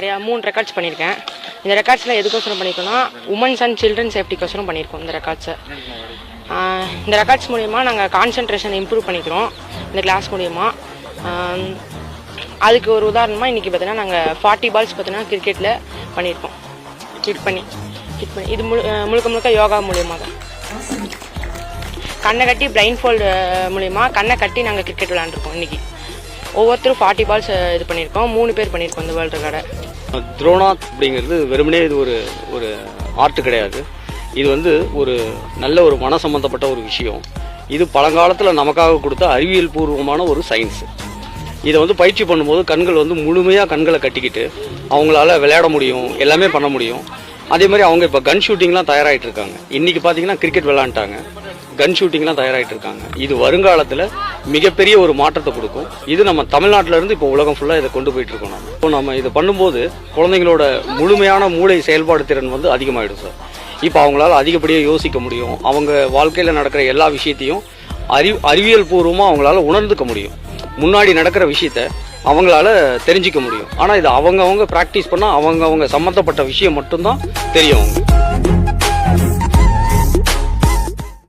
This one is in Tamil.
நிறையா 3 ரெக்கார்ட்ஸ் பண்ணியிருக்கேன். இந்த ரெக்கார்ட்ஸில் எதுக்கோசரம் பண்ணியிருக்கோன்னா உமன்ஸ் அண்ட் சில்ட்ரன் சேஃப்டிக்கோசரம் பண்ணியிருக்கோம் இந்த ரெக்கார்ட்ஸை. இந்த ரெக்கார்ட்ஸ் மூலிமா நாங்கள் கான்சன்ட்ரேஷன் இம்ப்ரூவ் பண்ணிக்கிறோம் இந்த கிளாஸ் மூலிமா. அதுக்கு ஒரு உதாரணமாக இன்றைக்கி பார்த்தீங்கன்னா நாங்கள் 40 பால்ஸ் பார்த்தீங்கன்னா கிரிக்கெட்டில் பண்ணியிருக்கோம். ஹிட் பண்ணி இது முழுக்க முழுக்க யோகா மூலியமாக தான். கண்ணை கட்டி பிளைண்ட் ஃபோல்டு மூலிமா கண்ணை கட்டி நாங்கள் கிரிக்கெட் விளாண்டுருக்கோம். இன்றைக்கி ஒவ்வொருத்தரும் 40 பால்ஸ் இது பண்ணியிருக்கோம். 3 பேர் பண்ணியிருக்கோம் இந்த வேர்ல்டு ரெக்கார்டை. துரோணாத் அப்படிங்கிறது வெறுமனே இது ஒரு ஆர்ட் கிடையாது. இது ஒரு நல்ல ஒரு மன சம்பந்தப்பட்ட ஒரு விஷயம். இது பழங்காலத்தில் நமக்காக கொடுத்த அறிவியல் பூர்வமான ஒரு சயின்ஸு. இதை பயிற்சி பண்ணும்போது கண்கள் முழுமையாக கண்களை கட்டிக்கிட்டு அவங்களால விளையாட முடியும், எல்லாமே பண்ண முடியும். அதே மாதிரி அவங்க இப்போ கன் ஷூட்டிங்லாம் தயாராகிட்டு இருக்காங்க. இன்றைக்கி பார்த்தீங்கன்னா கிரிக்கெட் விளையாண்டாங்க, கன் ஷூட்டிங்லாம் தயாராகிட்டு இருக்காங்க. இது வருங்காலத்தில் மிகப்பெரிய ஒரு மாற்றத்தை கொடுக்கும். இது நம்ம தமிழ்நாட்டிலேருந்து இப்போ உலகம் ஃபுல்லாக இதை கொண்டு போயிட்டு இருக்கோம். நம்ம இதை பண்ணும்போது குழந்தைங்களோட முழுமையான மூளை செயல்பாடு திறன் அதிகமாகிடும் சார். இப்போ அவங்களால அதிகப்படியாக யோசிக்க முடியும். அவங்க வாழ்க்கையில் நடக்கிற எல்லா விஷயத்தையும் அறிவியல் பூர்வமாக அவங்களால உணர்ந்துக்க முடியும். முன்னாடி நடக்கிற விஷயத்த அவங்களால தெரிஞ்சிக்க முடியும். ஆனால் இது அவங்க ப்ராக்டிஸ் பண்ணால் அவங்க சம்மந்தப்பட்ட விஷயம் மட்டும்தான் தெரியும் அவங்க.